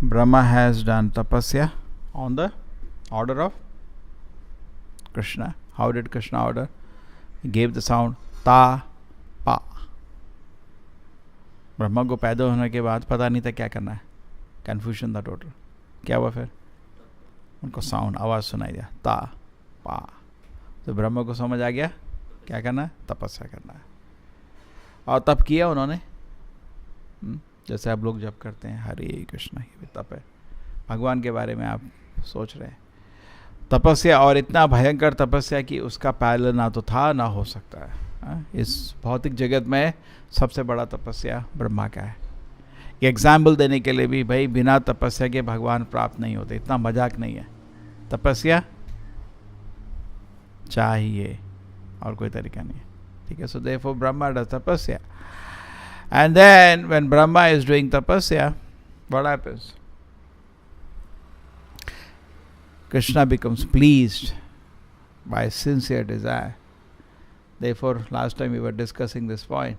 Brahma has done tapasya on the order of Krishna. How did Krishna order? He gave the sound ta pa. Brahma को पैदा होने के बाद पता नहीं था क्या करना है, कन्फ्यूजन था टोटल. क्या हुआ फिर? उनको साउंड, आवाज़ सुनाई दिया ता पा. तो ब्रह्मा को समझ आ गया क्या करना है, तपस्या करना है. और तप किया उन्होंने. जैसे आप लोग जब करते हैं हरे कृष्ण, ये भी तप है. भगवान के बारे में आप सोच रहे हैं, तपस्या, और इतना भयंकर तपस्या कि उसका पैरेलल ना तो था ना हो सकता है. इस भौतिक जगत में सबसे बड़ा तपस्या ब्रह्मा का है. ये एग्जाम्पल देने के लिए भी, भाई बिना तपस्या के भगवान प्राप्त नहीं होते, इतना मजाक नहीं है. तपस्या चाहिए और कोई तरीका नहीं है. ठीक है. सो देयरफॉर ब्रह्मा डज तपस्या. And then when Brahma is doing tapasya, what happens? Krishna becomes pleased by sincere desire. Therefore, last time we were discussing this point,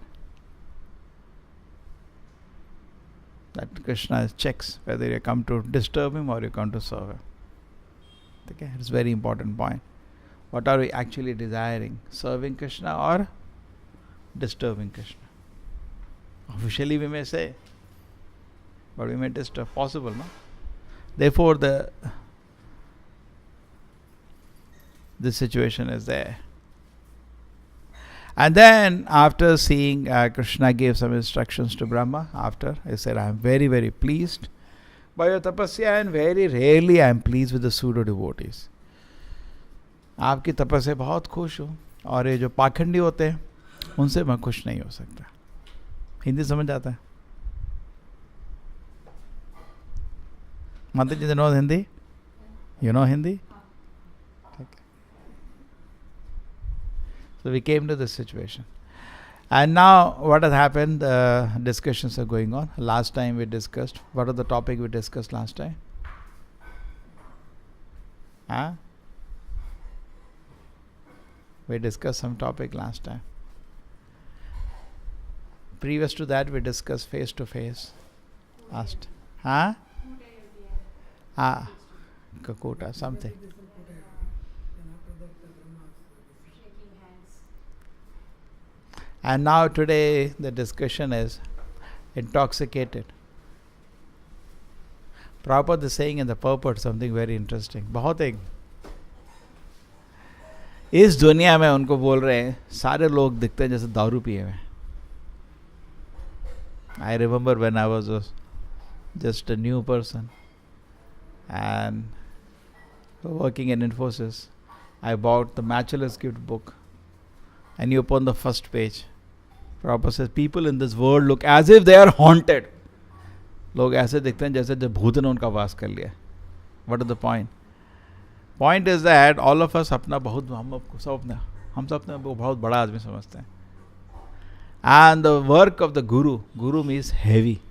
that Krishna checks whether you come to disturb him or you come to serve him. Okay, it's a very important point. What are we actually desiring? Serving Krishna or disturbing Krishna? Officially we may say, but we may disturb. Possible, no? Therefore, this situation is there. And then after seeing Krishna gave some instructions to Brahma, after he said, I am very, very pleased by your tapasya, and very rarely I am pleased with the pseudo devotees. आपकी तपस्या बहुत खुश हूँ, और ये जो पाखंडी होते हैं उनसे मैं खुश नहीं हो सकता. हिंदी समझ आता है? माता जी no Hindi? You know Hindi? Okay. So we came to this situation. And now what has happened? Discussions are going on. Last time we discussed, what was the topic we discussed last time? We discussed some topic last time. Previous to that, we discussed face to face. Asked. Kakuta, something. And now today the discussion is intoxicated. Prabhupada is saying in the purport something very interesting. बहुत एक इस दुनिया में उनको बोल रहे हैं, सारे लोग दिखते हैं जैसे दारू पिए हुए. I remember when I was just a new person and working in Infosys, I bought the Matchless Gift book, and you open the first page. Prabhupada says, people in this world look as if they are haunted. लोग ऐसे दिखते हैं जैसे जब भूत ने उनका वास कर लिया. What is the point? Point is that all of us अपना बहुत, हम सब अपने बहुत बड़ा आदमी समझते हैं. And the work of the guru means heavy.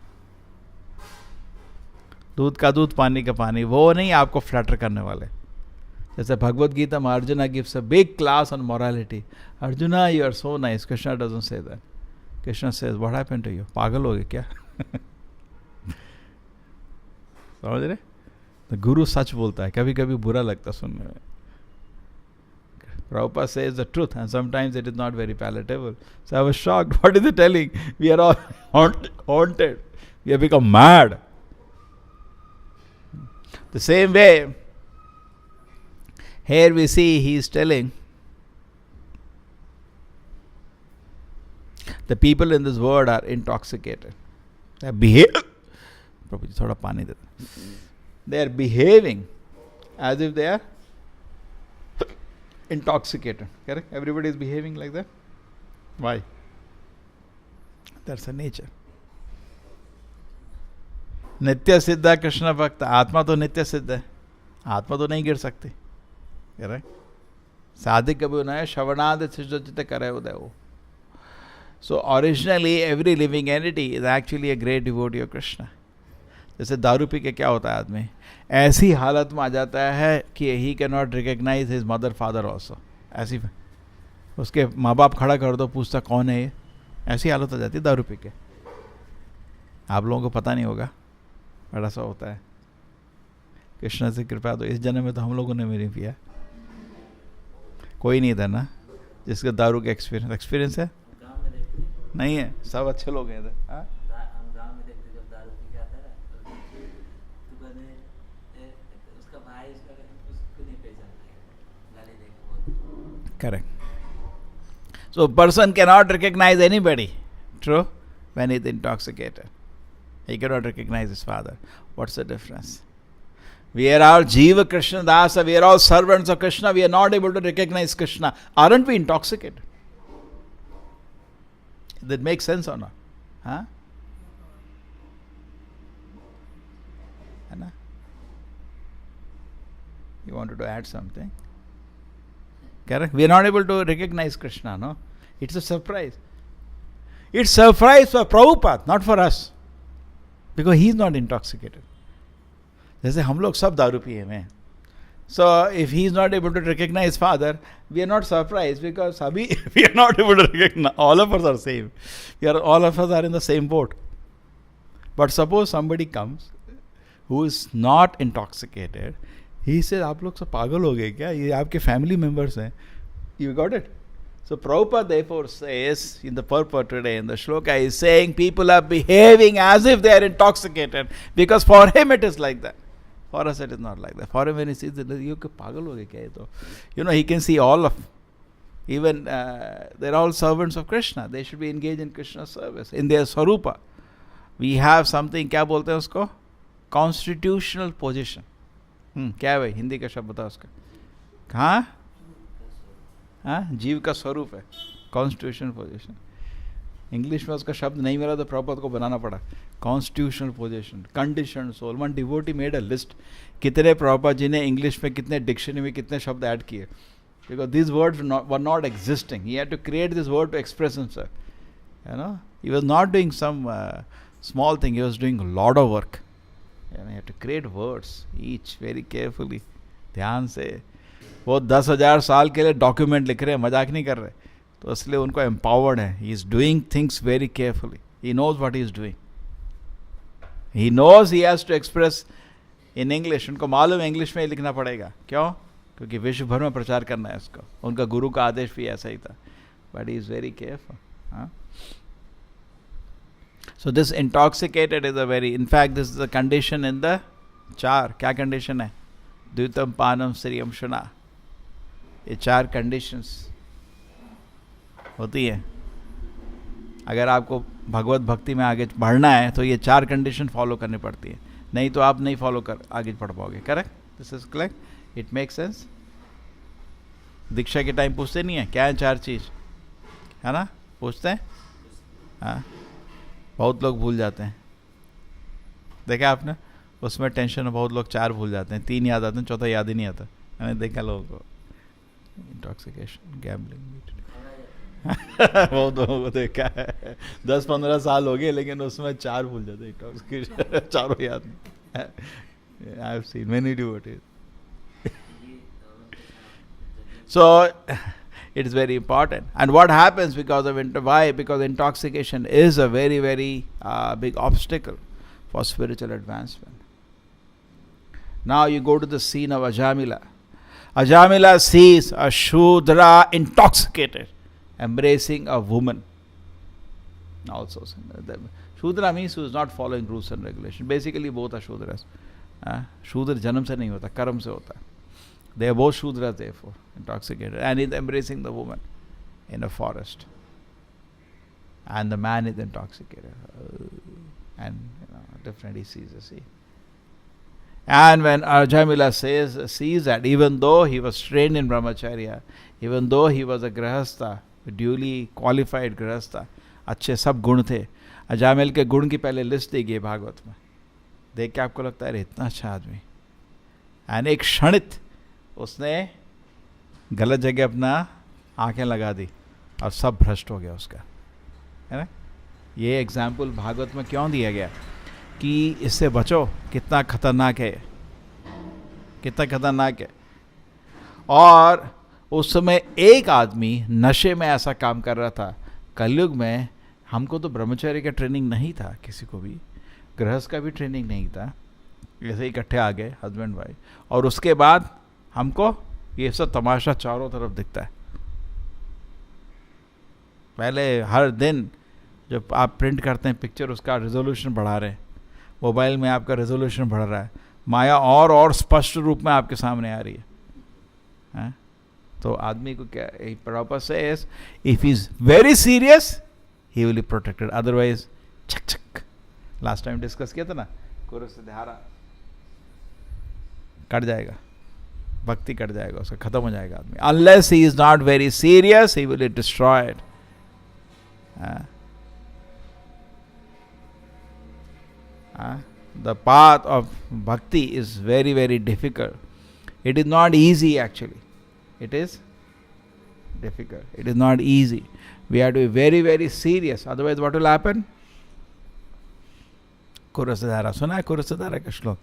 दूध का दूध, पानी का पानी, वो नहीं आपको फ्लैटर करने वाले. जैसे भगवद गीता में Arjuna gives a big class on morality. Arjuna, you are so nice. Krishna doesn't say that. Krishna says, what happened to you? पागल हो गए क्या? समझ रहे? The guru सच बोलता है, कभी कभी बुरा लगता सुनने में. Prabhupada says the truth, and sometimes it is not very palatable. So I was shocked. What is he telling? We are all haunted. We have become mad. The same way, here we see he is telling the people in this world are intoxicated. They are behaving as if they are intoxicated. Correct? Everybody is behaving like that. Why? That's a nature. नित्य सिद्ध कृष्ण भक्त. आत्मा तो नित्य सिद्ध है, आत्मा तो नहीं गिर सकती. करेक्ट? साधिक कभी उन्हें श्रवणाद सिद्ध करे उदय हो. So originally every living entity is actually a great devotee of Krishna. जैसे दारू पी के क्या होता है आदमी, ऐसी हालत में आ जाता है कि he can not recognise his mother father also. ऐसी उसके माँ बाप खड़ा कर दो, पूछता कौन है ये, ऐसी हालत हो जाती है दारू पी के. आप लोगों को पता नहीं होगा, बड़ा सा होता है। कृष्ण से कृपा तो इस जन्म में तो हम लोगों ने भी नहीं पिया। कोई नहीं था ना जिसका दारू का एक्सपीरियंस है? नहीं है, सब अच्छे लोग हैं इधर। हाँ, correct. So person cannot recognize anybody, true, when he is intoxicated. He cannot recognize his father. What's the difference? We are all Jiva Krishna Dasa, we are all servants of Krishna, we are not able to recognize Krishna. Aren't we intoxicated? That makes sense or not? Huh? Anna? You wanted to add something? Correct? We are not able to recognize Krishna, no? It's a surprise. It's a surprise for Prabhupada, not for us. Because he is not intoxicated. जैसे हम लोग सब दारू पिए में. So if he is not able to recognize father, we are not surprised because we are not able to recognize. All of us are same. All of us are in the same boat. But suppose somebody comes who is not intoxicated, he says, आप लोग सब पागल हो गए क्या? ये आपके family members हैं. You got it? So Prabhupada therefore says in the purport today in the shloka, he is saying people are behaving as if they are intoxicated because for him it is like that. For us it is not like that. For him when he sees it, you pagal ho gaye kya ye to? You know, he can see all of, even they're all servants of Krishna. They should be engaged in Krishna's service in their swarupa. We have something, क्या बोलते हैं उसको? Constitutional position. क्या है भाई? हिंदी का शब्द बताओ उसका. हाँ, हाँ, जीव का स्वरूप है. Constitutional position. इंग्लिश में उसका शब्द नहीं मिला तो प्रॉपर को बनाना पड़ा. Constitutional position, condition soul. One devotee made a list. कितने प्रॉपर जी ने इंग्लिश में कितने डिक्शनरी में कितने शब्द ऐड किए. Because this words were not existing. He had to create this word to express himself. You know, he was not doing some small thing. He was doing a lot of work. You have to create words each very carefully. ध्यान से. वो 10,000 साल के लिए document लिख रहे हैं, मजाक नहीं कर रहे. तो इसलिए उनको एम्पावर्ड है. He is doing things very carefully. He knows what he is doing. He knows he has to express in English. उनको मालूम है इंग्लिश में ही लिखना पड़ेगा. क्यों? क्योंकि विश्व भर में प्रचार करना है इसको. उनका गुरु का आदेश भी ऐसा ही था. But he is very careful. So this intoxicated is a very, in fact this is a condition in the चार. क्या कंडीशन है? द्वितम पानम श्रियम शुना. ये 4 कंडीशंस होती है. अगर आपको भगवत भक्ति में आगे बढ़ना है तो ये 4 कंडीशन फॉलो करनी पड़ती है. नहीं तो आप नहीं फॉलो कर आगे बढ़ पाओगे. Correct? This is correct. It make sense. दीक्षा के टाइम पूछते नहीं है क्या है 4 चीज, है ना? पूछते हैं. हाँ, बहुत लोग भूल जाते हैं. देखा आपने? उसमें टेंशन में बहुत लोग 4 भूल जाते हैं, 3 याद आते हैं, चौथा याद ही नहीं आता. मैंने देखा लोगों को. Intoxication, gambling. बहुत लोगों को देखा है. 10-15 साल हो गए लेकिन उसमें 4 भूल जाते हैं. इंटॉक्सिकेशन चारों याद नहीं. I have seen many devotees. So it is very important. And what happens because of why? Because intoxication is a very, very big obstacle for spiritual advancement. Now you go to the scene of Ajamila. Ajamila sees a Shudra intoxicated, embracing a woman. Also, Shudra means who is not following rules and regulations. Basically, both are Shudras. Shudra janam se nahi hota, karam se hota. They are both Shudras therefore, intoxicated. And he is embracing the woman in a forest. And the man is intoxicated. And different he sees the sea. And when Ajamila sees that, even though he was trained in Brahmacharya, even though he was a Grahastha, a duly qualified Grahastha, अच्छे सब गुण थे. अजामिल के गुण की पहले list दी गई भागवत में. देख के आपको लगता है इतना अच्छा आदमी. एंड एक क्षणित उसने गलत जगह अपना आंखें लगा दी और सब भ्रष्ट हो गया उसका, है ना? ये एग्जाम्पल भागवत में क्यों दिया गया कि इससे बचो. कितना खतरनाक है, कितना खतरनाक है. और उस समय एक आदमी नशे में ऐसा काम कर रहा था. कलयुग में हमको तो ब्रह्मचर्य का ट्रेनिंग नहीं था, किसी को भी गृहस्थ का भी ट्रेनिंग नहीं था. ऐसे इकट्ठे आ गए हस्बैंड वाइफ, और उसके बाद हमको ये सब तमाशा चारों तरफ दिखता है। पहले हर दिन जब आप प्रिंट करते हैं पिक्चर, उसका रेजोल्यूशन बढ़ा रहे हैं, मोबाइल में आपका रेजोल्यूशन बढ़ रहा है, माया और स्पष्ट रूप में आपके सामने आ रही है? तो आदमी को क्या प्रॉपर से, if is very serious he will be protected, otherwise छक छक। लास्ट टाइम डिस्कस किया था ना, कुरुस धारा कट जाएगा, भक्ति कट जाएगा, उसका खत्म हो जाएगा आदमी। Unless he is not very serious he will be destroyed. The path of bhakti is very, very difficult. It is not easy actually. It is difficult. It is not easy. We have to be very, very serious. Otherwise, what will happen? कुरसधारा सुना है? कुरसधारा का श्लोक,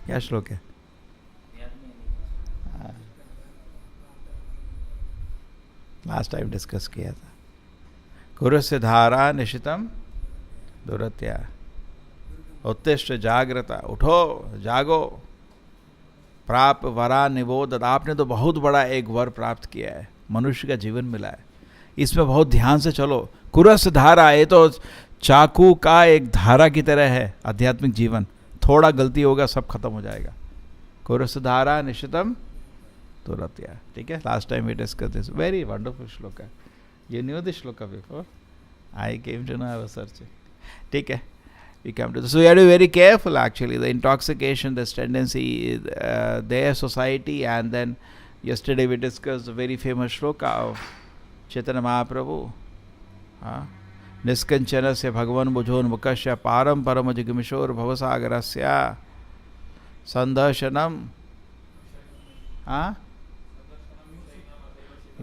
क्या श्लोक है? Last time discuss किया था। कुरसधारा निशितम दुरत्या, उत्तिष्ठ जागृता, उठो जागो, प्राप वरा निबोध। आपने तो बहुत बड़ा एक वर प्राप्त किया है, मनुष्य का जीवन मिला है, इसमें बहुत ध्यान से चलो। कुरस धारा, ये तो चाकू का एक धारा की तरह है आध्यात्मिक जीवन, थोड़ा गलती होगा सब खत्म हो जाएगा। कुरस धारा निशितम तुरत्या, ठीक है। Last time we discuss this very wonderful shloka है। You knew this shloka before? I came to know, I was searching, ठीक है। We come to this. So we have to be very careful actually. The intoxication, this tendency, their society, and then yesterday we discussed the very famous shloka of Chaitanya Mahaprabhu. Niskanchanasya bhagavan bhujon mukasya param parama jigimishor bhavasagarasya sandashanam.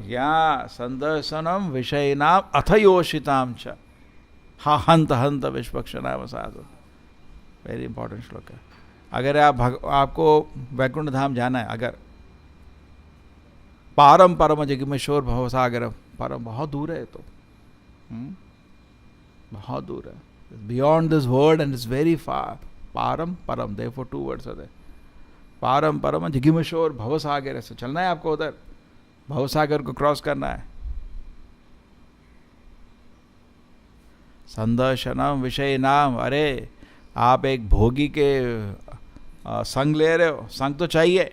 Yeah, sandashanam vishayinam athayoshitam cha. हा हंत हंत विश्वक्षनाम साधु, very important श्लोक है। अगर आपको वैकुंठ धाम जाना है, अगर पारम परम जगमेश्वर भवसागर, परम बहुत दूर है, तो बहुत दूर है, beyond this world and it's very far. पारम परम, therefore two words are there. पारम परम जगमेश्वर भवसागर, ऐसे चलना है आपको, उधर भवसागर को क्रॉस करना है। संदर्शनम विषय नाम, अरे आप एक भोगी के संग ले रहे हो, संग तो चाहिए,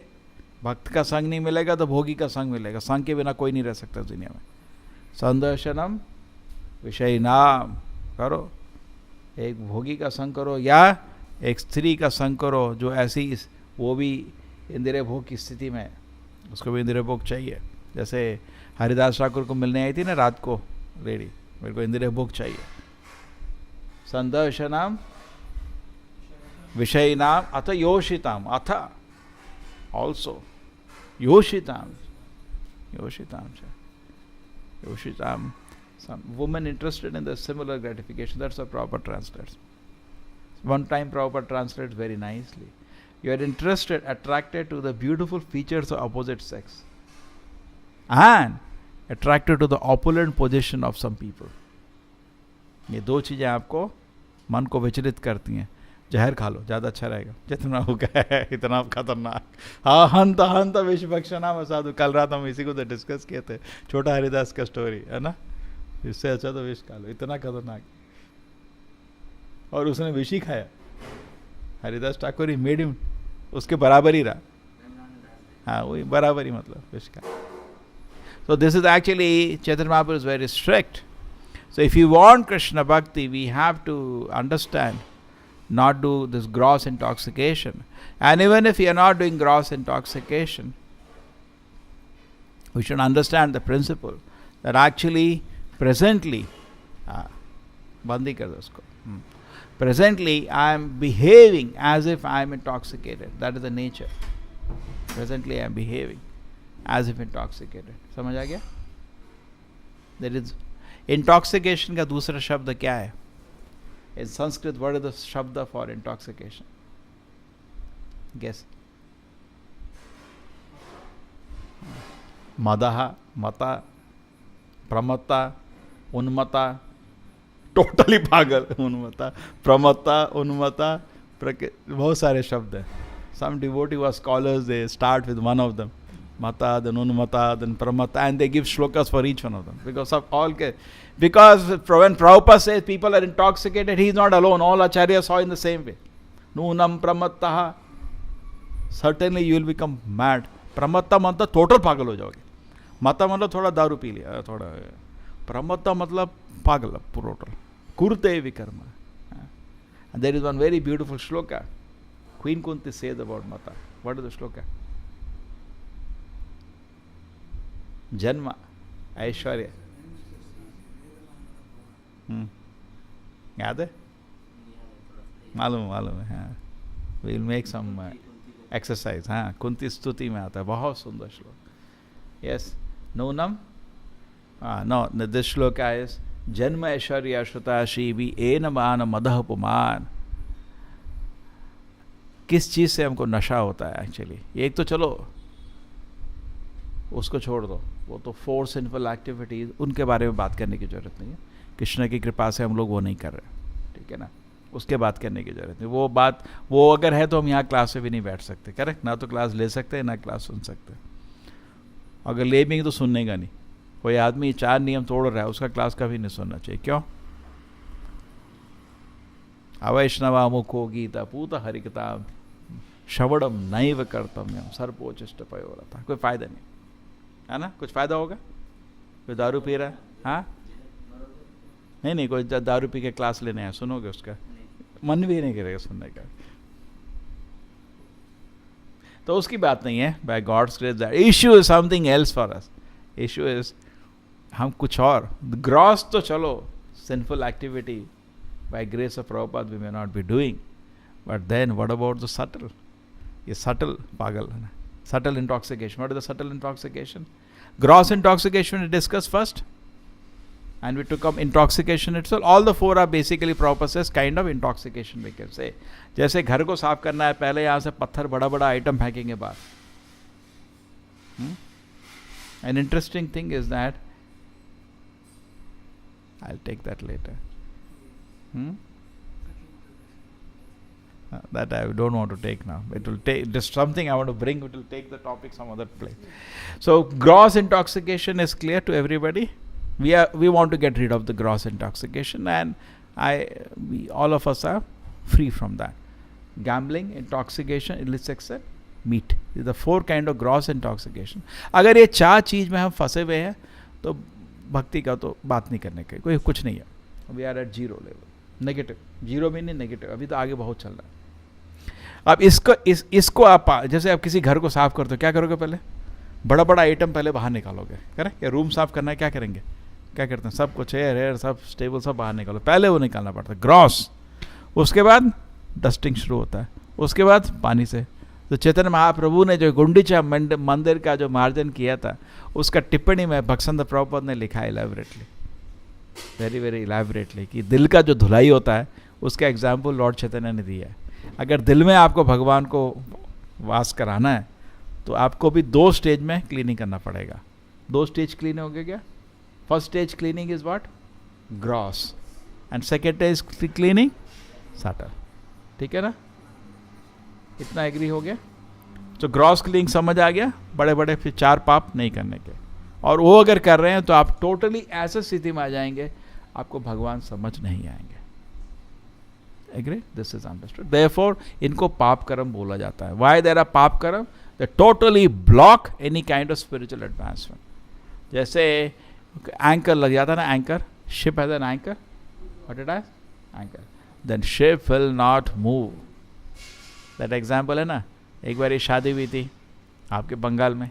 भक्त का संग नहीं मिलेगा तो भोगी का संग मिलेगा, संग के बिना कोई नहीं रह सकता दुनिया में। संदर्शनम विषय नाम करो, एक भोगी का संग करो या एक स्त्री का संग करो जो ऐसी, वो भी इंद्रिय भोग की स्थिति में, उसको भी इंद्रिय भोग चाहिए। जैसे हरिदास ठाकुर को मिलने आई थी ना रात को लेडी, मेरे को इंद्रिय भोग चाहिए। संदर्शनाम विषयिनाम अथ योषिताम, अथ also योषिताम, योषिताम योषिताम, some woman interested in the similar gratification. That's a proper translation. One time Prabhupada translates very nicely. You are interested, attracted to the beautiful features of opposite sex and attracted to the opulent position of some people. ये दो चीज़ें आपको मन को विचलित करती हैं। जहर खा लो, ज़्यादा अच्छा रहेगा, जितना हो गया है इतना खतरनाक। हाँ, हंत हंत विश्वक्षनाम साधु, कल रात हम इसी को तो डिस्कस किए थे, छोटा हरिदास का स्टोरी है ना, इससे अच्छा तो विष खा लो, इतना खतरनाक। और उसने विष ही खाया, Haridas Thakur he made him, उसके बराबर ही रहा। हाँ, वही बराबर ही, मतलब विष का। So this is actually, Chaitanya Mahaprabhu is very strict. So if you want Krishna Bhakti, we have to understand, not do this gross intoxication. And even if you are not doing gross intoxication, we should understand the principle that actually presently, bandi kar do usko. Presently I am behaving as if I am intoxicated. That is the nature. Presently I am behaving as if intoxicated. समझ आ गया? There is intoxication का दूसरा शब्द क्या है? In Sanskrit, what is the shabda for intoxication? Guess. Madaha, mata, pramata, unmata, totally pagal, unmata, pramata, unmata, बहुत सारे शब्द हैं. Some devotee was scholars, they start with one of them. Mata, then Unmata, then Pramata, and they give shlokas for each one of them. Because when Prabhupada says people are intoxicated, he is not alone. All acharyas saw in the same way. Nunam Pramattaha. Certainly you will become mad. Pramatta मतलब total पागल हो जाओगे. Mata मतलब थोड़ा दारू P लिया, थोड़ा. Pramatta मतलब पागल, total. Kurte vikarma. And there is one very beautiful shloka. Queen Kunti says about Mata. What is the shloka? Janma, Aishwarya. याद है? मालूम है. We will make some exercise. हाँ, कुंती स्तुति में आता है. बहुत सुंदर श्लोक. Yes. Nunam. No, this shloka is Janma Aishwarya Shruta Shivi Ena Mana Madah Puman. किस चीज़ से हमको नशा होता है एक्चुअली? एक तो चलो उसको छोड़ दो, वो तो 4 सिंफुल एक्टिविटीज़, उनके बारे में बात करने की ज़रूरत नहीं है. कृष्ण की कृपा से हम लोग वो नहीं कर रहे, ठीक है ना. उसके बात करने की ज़रूरत नहीं. वो अगर है तो हम यहाँ क्लास में भी नहीं बैठ सकते. करेक्ट ना. तो क्लास ले सकते हैं ना क्लास सुन सकते हैं. अगर ले भी तो सुनने का नहीं. कोई आदमी 4 नियम तोड़ रहा है, उसका क्लास कभी नहीं सुनना चाहिए. क्यों? अवैष्णवा मुखो गीता पूत हरिकता श्रवणम नैव कर्तव्यम सर्पोचिष्ट पयोरथा. कोई फायदा नहीं है ना. कुछ फायदा होगा? कोई दारू पी रहा है? हाँ, नहीं, कोई दारू पी के क्लास लेने आया, सुनोगे उसका? मन भी नहीं करेगा सुनने का. तो उसकी बात नहीं है. By God's grace that issue is something else for us. Issue is हम कुछ और. ग्रॉस तो चलो sinful activity by grace of Prabhupada we may not be doing, but then what about the subtle? ये subtle पागल है ना. Subtle intoxication. What is the subtle intoxication? Gross intoxication we discussed first, and we took up intoxication itself. All the 4 are basically Prabhupada says kind of intoxication we can say. जैसे घर को साफ करना है, पहले यहाँ से पत्थर बड़ा आइटम फेंकेंगे बाहर. An interesting thing is that I'll take that later. That I don't want to take now. It will take just something I want to bring. It will take the topic some other place. So gross intoxication is clear to everybody. We want to get rid of the gross intoxication, and all of us are free from that. Gambling, intoxication, illicit sex, meat. These are the 4 kind of gross intoxication. अगर ये 4 चीज में हम फंसे हुए हैं तो भक्ति का तो बात नहीं करने का कोई कुछ नहीं है. We are at 0 level. Negative. 0 भी नहीं, नेगेटिव. अभी तो आगे बहुत चल रहा है. अब इसको आप जैसे आप किसी घर को साफ करते हो, क्या करोगे? पहले बड़ा आइटम पहले बाहर निकालोगे. करेक्ट? या रूम साफ करना है, क्या करेंगे? क्या करते हैं? सब कुछ चेयर सब टेबल सब बाहर निकालो. पहले वो निकालना पड़ता है ग्रॉस. उसके बाद डस्टिंग शुरू होता है. उसके बाद पानी से. तो चैतन्य महाप्रभु ने जो गुंडीचा मंदिर का जो मार्जन किया था, उसका टिप्पणी में भक्संद प्रभुपाद ने लिखा इलैबोरेटली, वेरी इलैबोरेटली, कि दिल का जो धुलाई होता है उसका एग्जाम्पल लॉर्ड चैतन्य ने दिया है. अगर दिल में आपको भगवान को वास कराना है तो आपको भी 2 स्टेज में क्लीनिंग करना पड़ेगा. 2 स्टेज क्लीन हो गया क्या? First stage cleaning is what? Gross. And second stage cleaning subtle. ठीक है ना? इतना एग्री हो गया? तो ग्रॉस क्लीनिंग समझ आ गया. बड़े फिर 4 पाप नहीं करने के. और वो अगर कर रहे हैं तो आप टोटली ऐसे स्थिति में आ जाएंगे आपको भगवान समझ नहीं आएंगे. Agree? This is understood. Therefore इनको पाप कर्म बोला जाता है. Why there are paap karma? They totally block any kind of spiritual advancement. जैसे एंकर लग जाता है ना. Anchor, ship has an anchor. What it has? Anchor. Then ship will not move. That example है ना. एक बार ये शादी हुई थी आपके बंगाल में,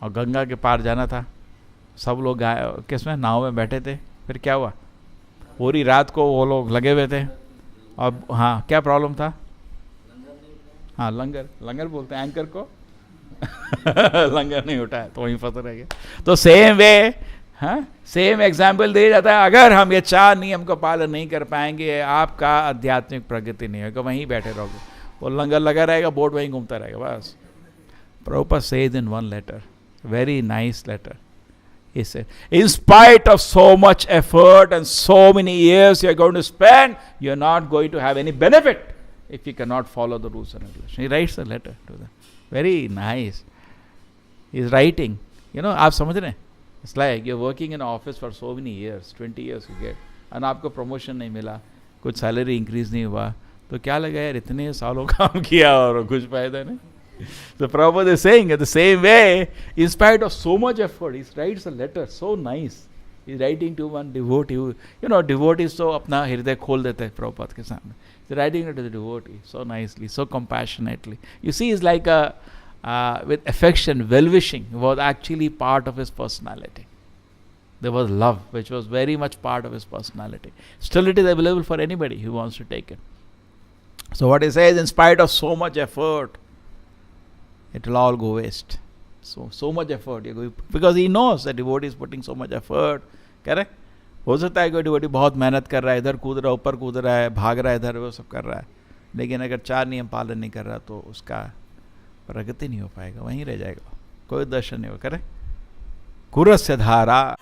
और गंगा के पार जाना था. सब लोग किसमें? नाव में बैठे थे. फिर क्या हुआ? पूरी रात को वो लोग लगे हुए थे. और हाँ, क्या प्रॉब्लम था? हाँ, लंगर बोलते हैं एंकर को. लंगर नहीं उठाया तो वहीं फंस रह गया. तो सेम वे, हाँ, सेम एग्जाम्पल दिया जाता है. अगर हम ये 4 नियम का पालन नहीं कर पाएंगे, आपका आध्यात्मिक प्रगति नहीं होगा. वहीं बैठे रहोगे. वो लंगर लगा रहेगा, बोट वहीं घूमता रहेगा बस. Prabhupada says in one letter, very nice letter, he said, in spite of so much effort and so many years you are going to spend, you are not going to have any benefit. if you cannot follow the rules and regulations. He writes a letter to them. Very nice. He's writing. आप समझ रहे हैं? It's like you're working in an office for so many years, 20 years you get, and आपको promotion नहीं मिला, कुछ salary increase नहीं हुआ, तो क्या लगा यार इतने सालों काम किया और कुछ फायदा नहीं. So Prabhupada is saying in the same way, in spite of so much effort, he writes a letter so nice. He's writing to one devotee. Devotees so अपना हृदय खोल देते हैं प्रभुपाद के सामने. He's writing it to the devotee so nicely, so compassionately. You see, it's like with affection, well-wishing was actually part of his personality. There was love, which was very much part of his personality. Still, it is available for anybody who wants to take it. So what he says, in spite of so much effort, it will all go waste. So much effort, because he knows that devotee is putting so much effort. Correct? हो सकता है कोई devotee बहुत मेहनत कर रहा है, इधर कूद रहा है, ऊपर कूद रहा है, भाग रहा है, इधर वो सब कर रहा है, लेकिन अगर 4 नियम पालन नहीं कर रहा तो उसका प्रगति नहीं हो पाएगा, वहीं रह जाएगा, कोई दर्शन नहीं हो. करें कुरस्य धारा